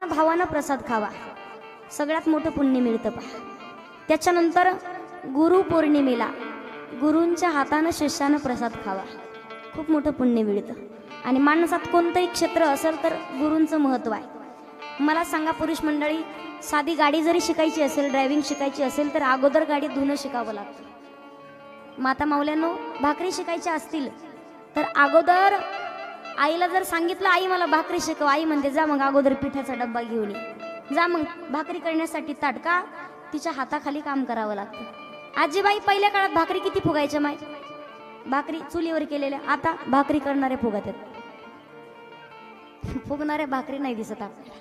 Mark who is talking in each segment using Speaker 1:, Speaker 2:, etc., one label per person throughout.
Speaker 1: भावानं प्रसाद खावा, सगळ्यात मोठं पुण्य मिळतं पहा। त्याच्यानंतर गुरु पौर्णिमेला गुरूंच्या हातानं शिष्यानं प्रसाद खावा, खूप मोठं पुण्य मिळतं। आणि माणसात कोणतंही क्षेत्र असेल तर गुरूंचं महत्त्व आहे। मला सांगा पुरुष मंडळी, साधी गाडी जरी शिकायची असेल, ड्रायव्हिंग शिकायची असेल तर अगोदर गाडी धुणं शिकावं लागतं। माता माऊल्यांनो, भाकरी शिकायच्या असतील तर अगोदर आईला जर सांगितलं आई मला भाकरी शिकव, आई म्हणते जा मग अगोदर पिठाचा डब्बा घेऊन ये, जा मग भाकरी करण्यासाठी ताटका तिच्या हाताखाली काम करावं लागतं। आजीबाई पहिल्या काळात भाकरी किती फुगायच्या माय, भाकरी चुलीवर केलेल्या, आता भाकरी करणारे फुगत आहेत, फुगणाऱ्या भाकरी नाही दिसत आपल्याला।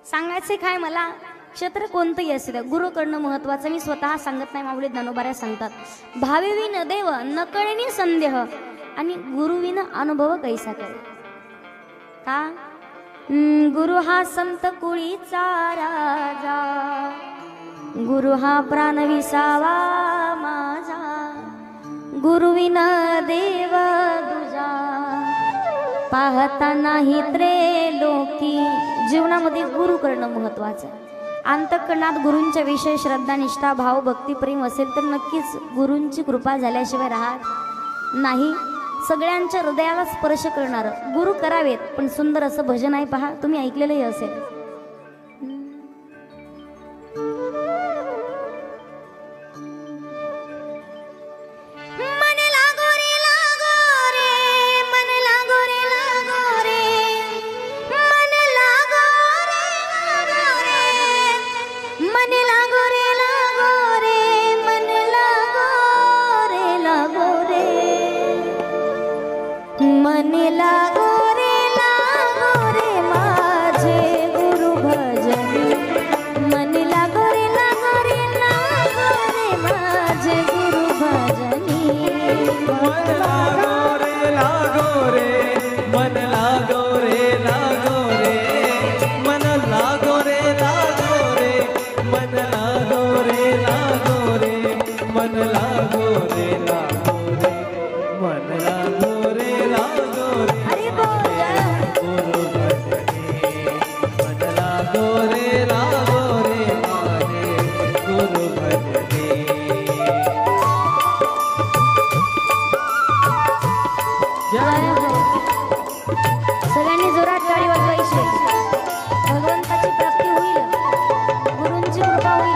Speaker 1: सांगायचे काय मला, क्षेत्र कोणतंही असू द्या गुरुकडनं महत्वाचं। मी स्वतः सांगत नाही, माऊली ज्ञानोबाऱ्या सांगतात, भावेविन देव न कळेनी संदेह आणि गुरुविन अनुभव कैसा करे। का गुरु हा संत कुळीचा राजा, गुरु हा प्राण विसावा माझा, गुरुविन देव दुजा पाहता नाही त्रेलोकी। जीवनामध्ये गुरु करणं महत्वाचं आहे। अंतःकरणात गुरूंच्या विषयी श्रद्धा, निष्ठा, भाव, भक्ती, प्रेम असेल तर नक्कीच गुरूंची कृपा झाल्याशिवाय राहत नाही। सगळ्यांच्या हृदयाला स्पर्श करणार गुरु करावेत, पण सुंदर असं भजन आहे पहा, तुम्ही ऐकलेलंही असेल। सगळ्यांनी जोरात टाळी वाजवायची, भगवंताची प्राप्ती होईल, गुरूंची कृपा होईल।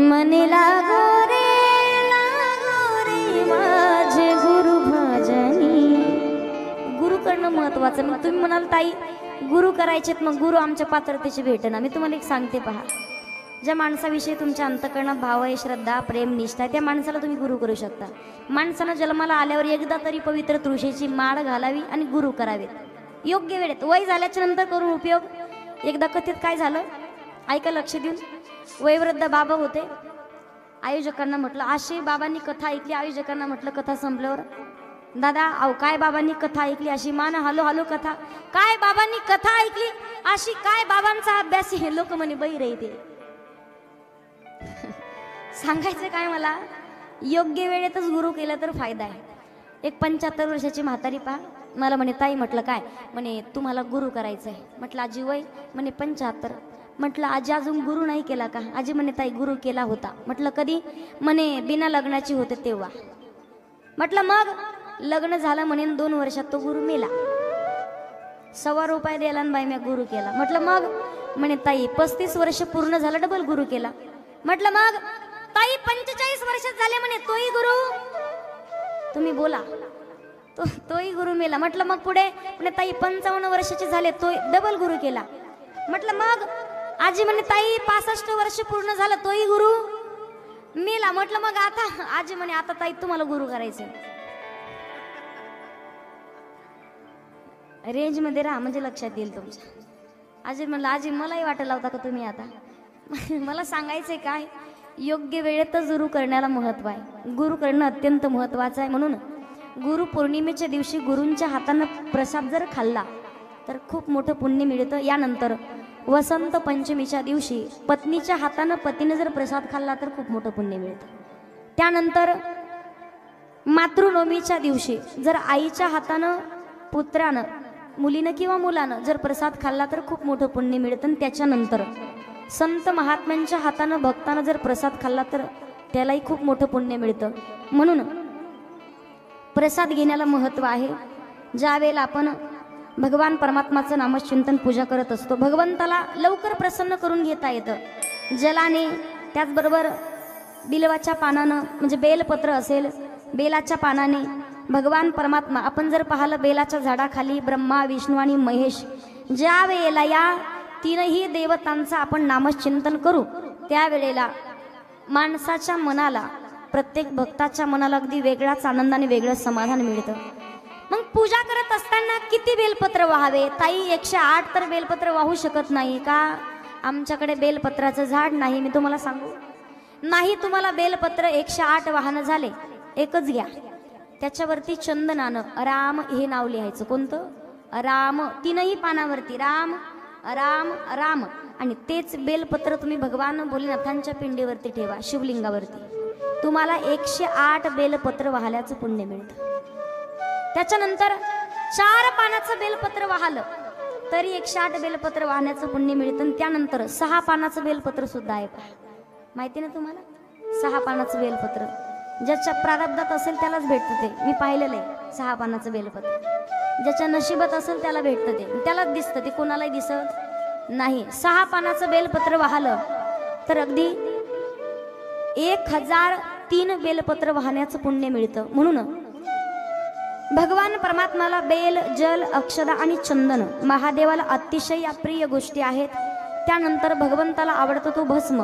Speaker 1: मने लागो रे माझे गुरु भजनी। गुरु करणं महत्वाचं। मग तुम्ही म्हणाल ताई गुरु करायचेत, मग गुरु आमच्या पात्रतेची भेटेना। मी तुम्हाला एक सांगते पहा, ज्या माणसाविषयी तुमच्या अंतःकरणात भाव आहे, श्रद्धा, प्रेम, निष्ठा आहे, त्या माणसाला तुम्ही गुरु करू शकता. माणसानं जन्माला आल्यावर एकदा तरी पवित्र तुळशीची माळ घालावी आणि गुरु करावेत योग्य वेळेत. वय झाल्याच्या नंतर करून उपयोग. एकदा कथेत काय झालं ऐका लक्ष देऊन. वयोवृद्ध बाबा होते. आयोजकांना म्हटलं, अशी बाबांनी कथा ऐकली. आयोजकांना म्हटलं कथा संपल्यावर, दादा अहो काय बाबांनी कथा ऐकली अशी? मान हलो हलो कथा काय बाबांनी कथा ऐकली अशी? काय बाबांचा अभ्यास? हे लोक म्हणे बहिर आहे ते. सांगायचं काय मला, योग्य वेळेतच गुरु केलं तर फायदा आहे. एक 75 वर्षाची म्हातारी पहा मला म्हणे, ताई म्हटलं काय? म्हणे तुम्हाला गुरु करायचं आहे. म्हटलं आजी वय? म्हणे 75. म्हटलं आजी अजून गुरु नाही केला का? आजी म्हणे ताई गुरु केला होता. म्हटलं कधी? म्हणे बिना लग्नाची होते तेव्हा. म्हटलं मग? लग्न झालं म्हणे 2 वर्षात तो गुरु मेला. ₹1.25 रुपये द्यायला बाई मी गुरु केला. म्हटलं मग? म्हणे ताई 35 वर्ष पूर्ण झालं डबल गुरु केला. म्हटलं मग? ताई 45 वर्षात झाले म्हणे तोही गुरु. तुम्ही बोला. तोही गुरु मेला. म्हटलं मग पुढे? म्हणे ताई 55 वर्षाचे झाले तो डबल गुरु केला. म्हटलं मग? आजी म्हणे ताई 65 वर्ष पूर्ण झालं तोही गुरु मेला. म्हटलं मग आता? आजी म्हणे आता ताई तुम्हाला गुरु करायचं. रेंज मध्ये राहा म्हणजे लक्षात येईल तुमच्या. आजी म्हणलं आजी मलाही वाटायला होता का तुम्ही आता? मला सांगायचंय काय, योग्य वेळेतच गुरु करण्याला महत्व आहे. गुरु करणं अत्यंत महत्वाचं आहे. म्हणून गुरु पौर्णिमेच्या दिवशी गुरूंच्या हातानं प्रसाद जर खाल्ला तर खूप मोठं पुण्य मिळतं. यानंतर वसंत पंचमीच्या दिवशी पत्नीच्या हातानं पतीने जर प्रसाद खाल्ला तर खूप मोठं पुण्य मिळतं. त्यानंतर मातृनवमीच्या दिवशी जर आईच्या हातानं पुत्रानं, मुलीनं किंवा मुलानं जर प्रसाद खाल्ला तर खूप मोठं पुण्य मिळतं. त्याच्यानंतर संत महात्म्यांच्या हातानं भक्तानं जर प्रसाद खाल्ला तर त्यालाही खूप मोठं पुण्य मिळतं. म्हणून प्रसाद घेण्याला महत्व आहे. ज्या वेळेला आपण भगवान परमात्माचं नामचिंतन पूजा करत असतो, भगवंताला लवकर प्रसन्न करून घेता येतं जलाने. त्याचबरोबर बिलवाच्या पानानं म्हणजे बेलपत्र असेल, बेलाच्या पानाने भगवान परमात्मा, आपण जर पाहिलं बेलाच्या झाडाखाली ब्रह्मा, विष्णू आणि महेश, ज्या वेळेला या तीनही देवतांचं आपण नामचिंतन करू त्यावेळेला माणसाच्या मनाला, प्रत्येक भक्ताच्या मनाला अगदी वेगळाच आनंद आणि वेगळं समाधान मिळतं. मग पूजा करत असताना किती बेलपत्र वाहावे? ताई 108 तर बेलपत्र वाहू शकत नाही का? आमच्याकडे बेलपत्राचं झाड नाही. मी तुम्हाला सांगू, नाही तुम्हाला बेलपत्र 108 वाहन झाले, एकच घ्या. त्याच्यावरती चंदनानं राम हे नाव लिहायचं. कोणतं? राम. 3ही पानावरती राम राम राम. आणि तेच बेलपत्र तुम्ही भगवान भोलेनाथांच्या पिंडीवरती ठेवा, शिवलिंगावरती. तुम्हाला 108 बेलपत्र वाहल्याचं पुण्य मिळतं. त्याच्यानंतर 4 पानाचं बेलपत्र वाहलं तरी 108 बेलपत्र वाहण्याचं पुण्य मिळतं. त्यानंतर 6 पानाचं बेलपत्र सुद्धा आहे. माहिती ना तुम्हाला? 6 पानाचं बेलपत्र ज्याच्या प्रारब्धात असेल त्यालाच भेटतं ते. मी पाहिलेलं आहे 6 पानाचं बेलपत्र. ज्याच्या नशिबात असेल त्याला भेटतं ते, त्यालाच दिसतं ते, कोणालाही दिसत नाही. 6 पानाचं बेलपत्र वाहलं तर अगदी 1003 बेलपत्र वाहण्याचं पुण्य मिळतं. म्हणून भगवान परमात्माला बेल, जल, अक्षदा आणि चंदन महादेवाला अतिशय प्रिय गोष्टी आहेत. त्यानंतर भगवंताला आवडतो तो भस्म.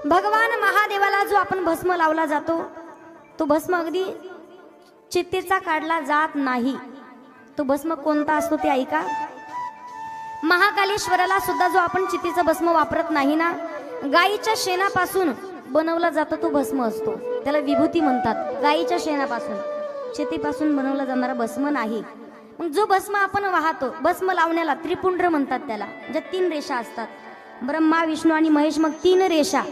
Speaker 1: भगवान महादेवाला जो आपण भस्म लावला जातो तो भस्म अगदी चित्तेचा काढला जात नाही. तो भस्म कोणता असतो ते ऐका. महाकालेश्वराला सुद्धा जो आपण चित्तेचा भस्म वापरत नाही ना, गायीच्या शेणापासून बनवला जातो तो भस्म असतो. त्याला विभूती म्हणतात. गायीच्या शेणापासून, चितेपासून बनवला जाणारा भस्म नाही. मग जो भस्म आपण वाहतो, भस्म लावण्याला त्रिपुंड्र म्हणतात त्याला, ज्या 3 रेषा असतात, ब्रह्मा, विष्णू आणि महेश. मग 3 रेषा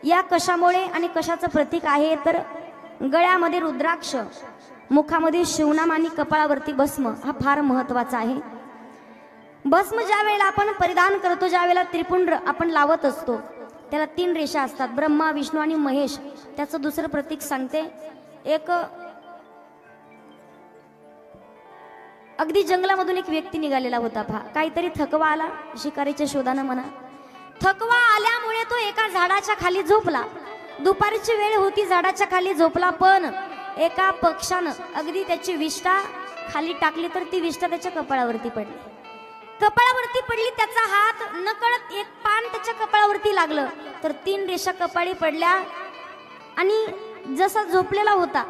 Speaker 1: या कशामुळे आणि कशाचं प्रतीक आहे तर गळ्यामध्ये रुद्राक्ष, मुखामध्ये शिवनाम आणि कपाळावरती भस्म हा फार महत्वाचा आहे. भस्म ज्या वेळेला आपण परिधान करतो, ज्या वेळेला त्रिपुंड्र आपण लावत असतो त्याला 3 रेषा असतात, ब्रह्मा, विष्णू आणि महेश. त्याचं दुसरं प्रतीक सांगते. एक अगदी जंगलामधून एक व्यक्ती निघालेला होता. पहा, काहीतरी थकवा आला, शिकारीच्या शोधानं म्हणा. थकवा आल्यामुळे तो एका झाडाच्या खाली झोपला. दुपारची वेळ होती, झाडाच्या खाली झोपला, पण एका पक्षानं अगदी त्याची विष्ठा खाली टाकली तर ती विष्ठा त्याच्या कपाळावरती पडली. कपाळावरती पडली, त्याचा हात नकळत एक पान त्याच्या कपाळावरती लागलं तर 3 रेषा कपाळी पडल्या आणि जसा झोपलेला होता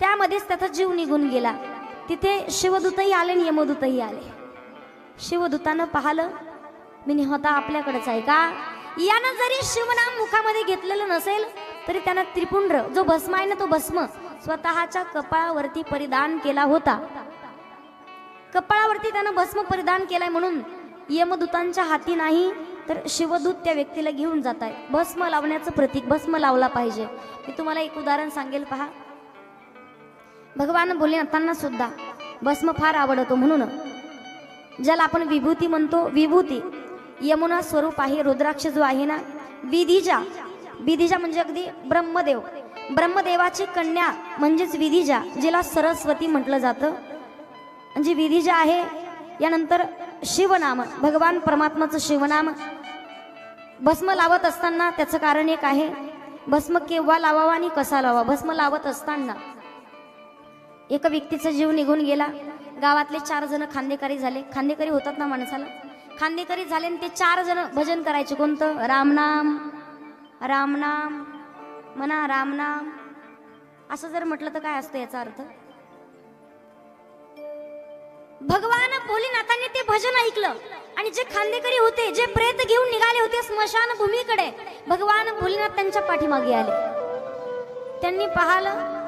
Speaker 1: त्यामध्येच त्याचा जीव निघून गेला. तिथे शिवदूतही आले आणि यमदूतही आले. शिवदूतानं पाहिलं, मी होता आपल्याकडेच आहे का. यानं जरी शिवनाम मुखामध्ये घेतलेलं नसेल तरी त्यानं त्रिपुंड जो भस्म आहे ना तो भस्म स्वतःच्या कपाळावरती परिधान केला होता. कपाळावरती त्यानं भस्म परिधान केलाय म्हणून यमदूतांच्या हाती नाही तर शिवदूत त्या व्यक्तीला घेऊन जात आहे. भस्म लावण्याचं प्रतीक, भस्म लावला पाहिजे. मी तुम्हाला एक उदाहरण सांगेल पहा. भगवान भोलेनाथांना सुद्धा भस्म फार आवडतो म्हणून ज्याला आपण विभूती म्हणतो, विभूती यमुना स्वरूप आहे. रुद्राक्ष जो आहे ना, विधिजा, विधिजा म्हणजे अगदी ब्रह्मदेव, ब्रह्मदेवाची कन्या म्हणजेच विधिजा, जिला सरस्वती म्हटलं जातं. म्हणजे विधिजा आहे. यानंतर शिवनाम, भगवान परमात्माचं शिवनाम. भस्म लावत असताना त्याचं कारण एक आहे. भस्म केव्हा लावावा आणि कसा लावावा. भस्म लावत असताना एका व्यक्तीचा जीव निघून गेला. गावातले 4 जण खांदेकरी झाले. खांदेकरी होतात ना माणसाला. खांदेकरी झाले आणि ते 4 जण भजन करायचे. कोणतं? रामनाम, रामनाम म्हणा, रामनाम. असं जर म्हटलं तर काय असतं याचा अर्थ? भगवान भोलेनाथांनी ते भजन ऐकलं आणि जे खांदेकरी होते, जे प्रेत घेऊन निघाले होते स्मशान भूमीकडे, भगवान भोलेनाथ त्यांच्या पाठीमागे आले. त्यांनी पाहिलं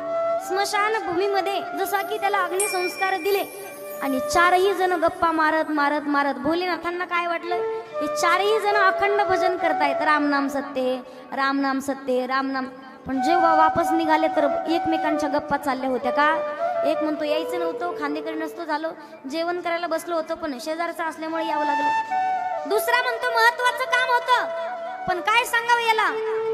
Speaker 1: स्मशान भूमीमध्ये जसा की त्याला अग्निसंस्कार दिले आणि 4ही जण गप्पा मारत मारत मारत. भोलेनाथांना काय वाटलं, हे 4ही जण अखंड भजन करतायत, रामनाम सत्य, रामनाम सत्य, रामनाम. पण जेव्हा वापस निघाले तर एकमेकांच्या गप्पा चालल्या होत्या. का? एक म्हणतो यायचं नव्हतं, खांदेकरी नसतो झालो, जेवण करायला बसलो होतो पण शेजारचं असल्यामुळे यावं लागलं. दुसरा म्हणतो महत्वाचं काम होतं पण काय सांगावं याला,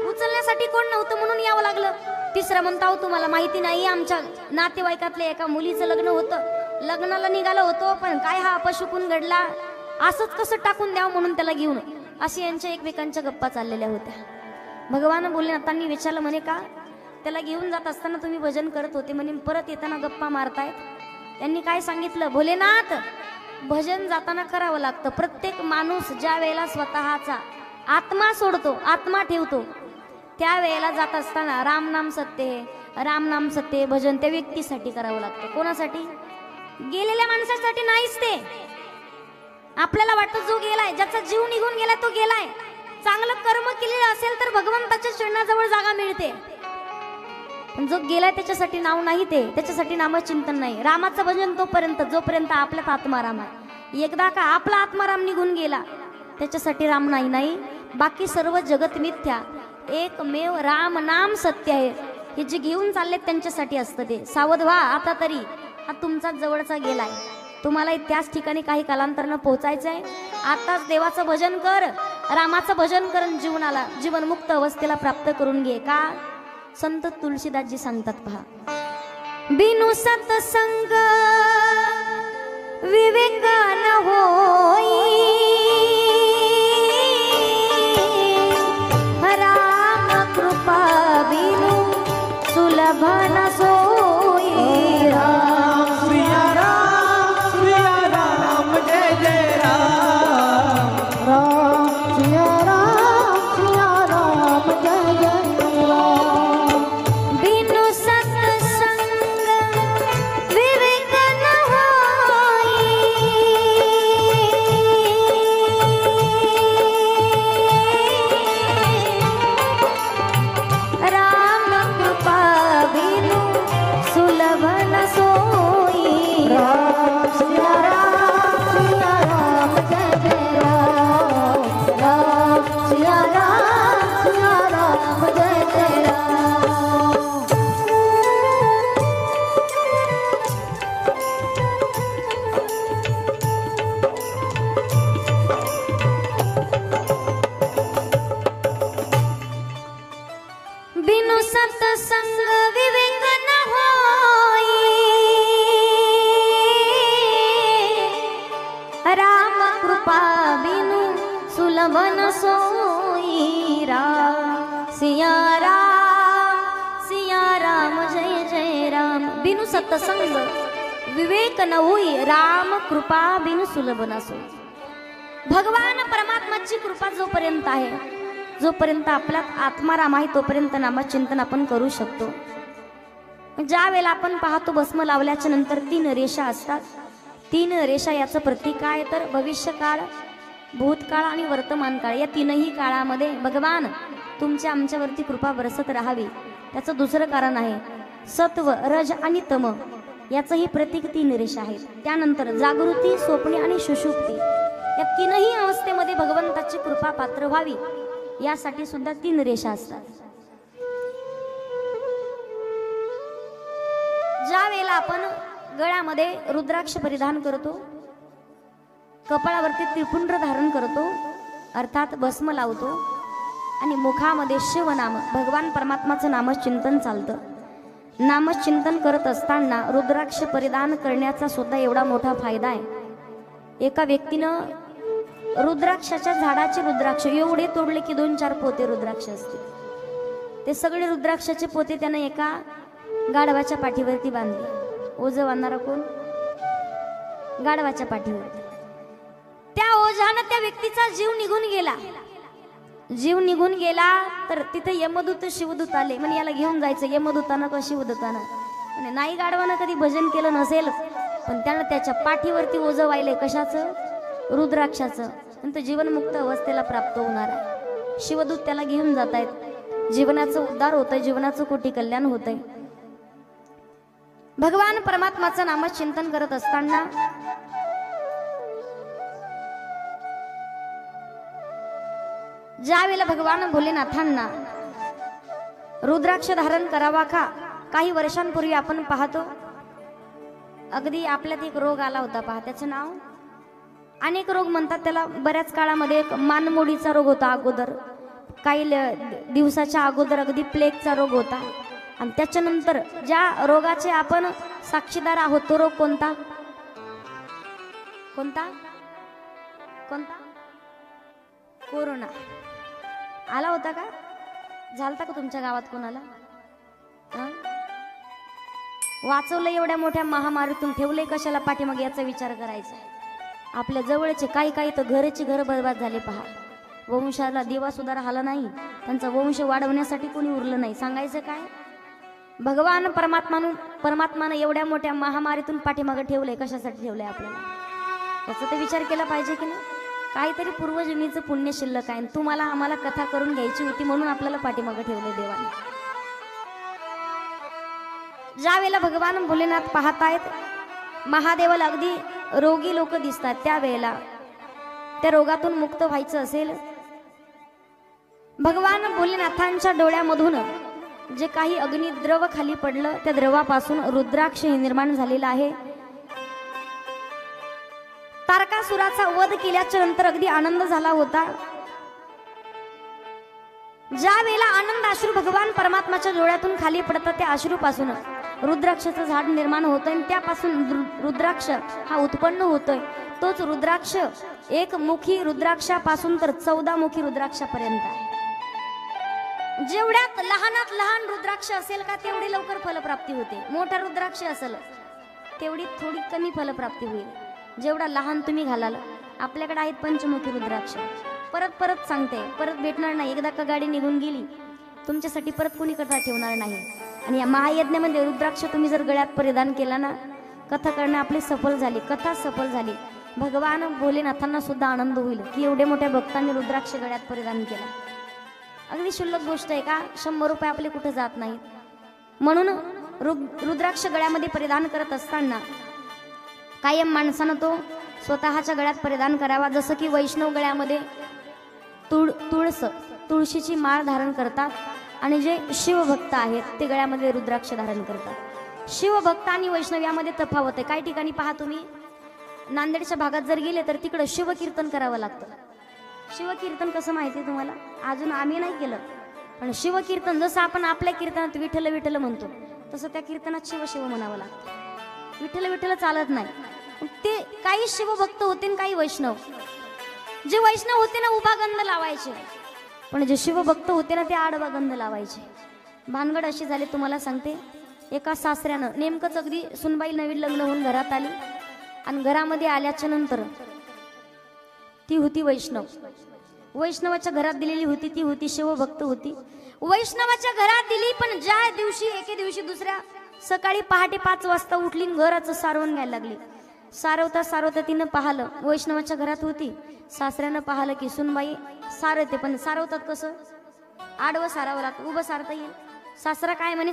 Speaker 1: उचलण्यासाठी कोण नव्हतं म्हणून यावं लागलं. तिसरा म्हणता तुम्हाला माहिती नाही, आमच्या नातेवाईकातल्या एका मुलीचं लग्न होतं, लग्नाला निघालो होतो पण काय हा अपशकुन घडला, असंच कसं टाकून द्यावं म्हणून त्याला घेऊन. अशी यांच्या एकमेकांच्या गप्पा चाललेल्या होत्या. भगवान भोलेनाथांनी विचारलं म्हणे का त्याला घेऊन जात असताना तुम्ही भजन करत होते म्हणे, परत येताना गप्पा मारतायत. त्यांनी काय सांगितलं, भोलेनाथ भजन जाताना करावं लागतं. प्रत्येक माणूस ज्या वेळेला स्वतःचा आत्मा सोडतो, आत्मा ठेवतो, त्या वेळेला जात असताना रामनाम सत्य, रामनाम सत्य भजन त्या व्यक्तीसाठी करावं लागतं. कोणासाठी? गेलेल्या माणसासाठी नाहीच. ते आपल्याला वाटतं जो गेलाय, ज्याचा जीव निघून गेलाय तो गेलाय. चांगलं कर्म केलेलं असेल तर भगवंताच्या चरणाजवळ जागा मिळते. पण जो गेलाय त्याच्यासाठी नाव नाही, ते त्याच्यासाठी नामचिंतन नाही. रामाचं भजन तोपर्यंत जोपर्यंत आपल्यात आत्मा राम आहे. एकदा का आपला आत्माराम निघून गेला त्याच्यासाठी राम नाही. बाकी सर्व जगत मिथ्या, एकमेव राम नाम सत्य आहे. हे जे घेऊन चाललेत त्यांच्यासाठी असतं ते. सावध व्हा आता तरी, हा तुमचा जवळचा गेलाय, तुम्हाला त्याच ठिकाणी काही कालांतरानं पोहोचायचंय. आताच देवाचं भजन कर, रामाचं भजन करून जीवनाला जीवनमुक्त अवस्थेला प्राप्त करून घे. का? संत तुलसीदासजी सांगतात पहा, बिनु सत्संग विवेक न होई, राम कृपा बिनु सुलभ न सोई.
Speaker 2: राम सिया राम जय जय राम, राम सिया राम जय जय राम.
Speaker 1: बिनु सत्संग विवेक न होई, राम कृपा बिनु सुलभ न सोई.
Speaker 2: राम सिया राम जय जय राम, राम सिया राम जय जय राम.
Speaker 1: बिनु सत्संग विवेक न होई, राम कृपा बिनु सुलभ न सोई. राम सिया राम जय जय राम. बिनु सत्संग विवेक न होई राम कृपा बिन सुलभ नसो. भगवान परमात्माची कृपा जोपर्यंत आहे, जोपर्यंत आपल्यात आत्माराम आहे, तोपर्यंत नामचिंतन आपण करू शकतो. ज्या वेळेला आपण पाहतो भस्म लावल्याच्या नंतर 3 रेषा असतात. 3 रेषा याचं प्रतीक आहे तर भविष्यकाळ, भूतकाळ आणि वर्तमान काळ. या 3ही काळामध्ये भगवान तुमच्या आमच्यावरती कृपा बरसत राहावी. त्याचं दुसरं कारण आहे सत्व, रज आणि तम याचंही प्रतीक 3 रेषा आहेत. त्यानंतर जागृती, स्वप्ने आणि सुषुप्ती या 3ही अवस्थेमध्ये भगवंताची कृपा पात्र व्हावी यासाठी सुद्धा 3 रेषा असतात. ज्या वेळेला आपण गळ्यामध्ये रुद्राक्ष परिधान करतो, कपाळावरती त्रिपुंड धारण करतो अर्थात भस्म लावतो आणि मुखामध्ये शिवनाम भगवान परमात्माचं नामचिंतन चालतं. नामचिंतन करत असताना रुद्राक्ष परिधान करण्याचा सुद्धा एवढा मोठा फायदा आहे. एका व्यक्तीनं रुद्राक्षाच्या झाडाचे रुद्राक्ष एवढे तोडले की 2-4 पोते रुद्राक्ष असते. ते सगळे रुद्राक्षाचे पोते त्यानं एका गाढवाच्या पाठीवरती बांधले. ओझं बांधणारा कोण? गाढवाच्या पाठीवरती. त्या ओझानं त्या व्यक्तीचा जीव निघून गेला. जीव निघून गेला तर तिथे यमदूत शिवदूत आले. म्हणजे याला घेऊन जायचं यमदूतानं का शिवदूतानं. म्हणजे नाही गाढवानं कधी भजन केलं नसेल पण त्यानं त्याच्या पाठीवरती ओझं वाहिले. कशाचं? रुद्राक्षाचं. नंतर जीवनमुक्त अवस्थेला प्राप्त होणार आहे. शिवदूत त्याला घेऊन जात आहेत. जीवनाचं उद्धार होतंय, जीवनाचं कोटी कल्याण होतंय. भगवान परमात्माचं नामचिंतन करत असताना ज्या वेळेला भगवान भोलेनाथांना रुद्राक्ष धारण करावा का काही वर्षांपूर्वी आपण पाहतो अगदी आपल्यात एक रोग आला होता पहा. त्याचं नाव अनेक रोग म्हणतात त्याला. बऱ्याच काळामध्ये एक मानमोडीचा रोग होता अगोदर, काही दिवसाच्या अगोदर अगदी प्लेगचा रोग होता. आणि त्याच्यानंतर ज्या रोगाचे आपण साक्षीदार आहोत तो रोग कोणता? कोणता? कोणता? कोरोना आला होता का? झालता का तुमच्या गावात कोणाला? वाचवलं एवढ्या मोठ्या महामारीतून, ठेवलंय कशाला पाठीमागे याचा विचार करायचा. आपल्या जवळचे काही तर घराची घर बर्बाद झाले पहा. वंशाला दिवा सुद्धा राहिला नाही, त्यांचा वंश वाढवण्यासाठी कोणी उरलं नाही. सांगायचं काय? भगवान परमात्मानं एवढ्या मोठ्या महामारीतून पाठीमागे ठेवलंय, कशासाठी ठेवलंय आपल्याला? याचा तर विचार केला पाहिजे की नाही? काहीतरी पूर्वजन्मीचं पुण्य शिल्लक आहे. तुम्हाला आम्हाला कथा करून घ्यायची होती म्हणून आपल्याला पाठीमागे ठेवलंय देवाने. ज्या वेळेला भगवान भोलेनाथ पाहतायत महादेवाला अगदी रोगी लोक दिसतात, त्यावेळेला त्या रोगातून मुक्त व्हायचं असेल, भगवान भोलेनाथांच्या डोळ्यामधून जे काही अग्निद्रव खाली पडलं त्या द्रवापासून रुद्राक्ष निर्माण झालेला आहे. तारकासुराचा वध केल्याच्या नंतर अगदी आनंद झाला होता. ज्या वेळेला आनंद अश्रू भगवान परमात्माच्या डोळ्यातून खाली पडतात त्या अश्रूपासून रुद्राक्षाचं झाड निर्माण होतंय आणि त्यापासून रुद्राक्ष हा उत्पन्न होतोय. तोच रुद्राक्ष एक मुखी रुद्राक्षापासून तर 14 मुखी रुद्राक्षापर्यंत आहे. जेवढ्यात लहानात लहान रुद्राक्ष असेल का तेवढी लवकर फलप्राप्ती होते. मोठा रुद्राक्ष असेल तेवढी थोडी कमी फलप्राप्ती होईल. जेवढा लहान तुम्ही घालाल. आपल्याकडे आहेत पंचमुखी रुद्राक्ष. परत सांगते, परत भेटणार नाही. एकदा का गाडी निघून गेली तुमच्यासाठी परत कोणी कथा ठेवणार नाही. आणि या महायज्ञामध्ये रुद्राक्ष तुम्ही जर गळ्यात परिधान केला ना, कथा करणं आपली सफल झाली, कथा सफल झाली. भगवान भोलेनाथांना सुद्धा आनंद होईल की एवढ्या मोठ्या भक्तांनी रुद्राक्ष गळ्यात परिधान केला. अगदी क्षुल्लक गोष्ट आहे का? 100 रुपये आपले कुठे जात नाहीत. म्हणून रुद्राक्ष गळ्यामध्ये परिधान करत असताना कायम माणसानं तो स्वतःच्या गळ्यात परिधान करावा. जसं की वैष्णव गळ्यामध्ये तुळशीची माळ धारण करतात आणि जे शिवभक्त आहेत ते गळ्यामध्ये रुद्राक्ष धारण करतात. शिवभक्त आणि वैष्णव यामध्ये तफावत आहे. काही ठिकाणी पहा तुम्ही नांदेडच्या भागात जर गेले तर तिकडं शिवकीर्तन करावं लागतं. शिवकीर्तन कसं माहिती आहे तुम्हाला? अजून आम्ही नाही केलं, पण शिवकीर्तन जसं आपण आपल्या कीर्तनात विठ्ठल विठ्ठल म्हणतो तसं त्या कीर्तनात शिव शिव म्हणावं लागतं. विठ्ठल विठ्ठल चालत नाही. ते काही शिवभक्त होते आणि काही वैष्णव. जे वैष्णव होते ना उभा गंध लावायचे, पण जे शिवभक्त होते ना ते आडवा गंध लावायचे. भानगड अशी झाली तुम्हाला सांगते. एका सासऱ्यानं नेमकंच अगदी सुनबाई नवीन लग्न होऊन घरात आली आणि घरामध्ये आल्याच्या नंतर ती होती वैष्णव. वैष्णवाच्या घरात दिलेली होती ती होती शिवभक्त होती. वैष्णवाच्या घरात दिली, पण ज्या दिवशी एके दिवशी दुसऱ्या सकाळी पहाटे 5 वाजता उठली घराचं सारवण घ्यायला लागली. सारवता सारवता तिनं पाहिलं वैष्णवाच्या घरात होती. सासऱ्यानं पाहिलं की सुनबाई सारवते, पण सारवतात कसं, आडवं सारावं लागतं, उभं सारता येईल. सासरा काय म्हणे,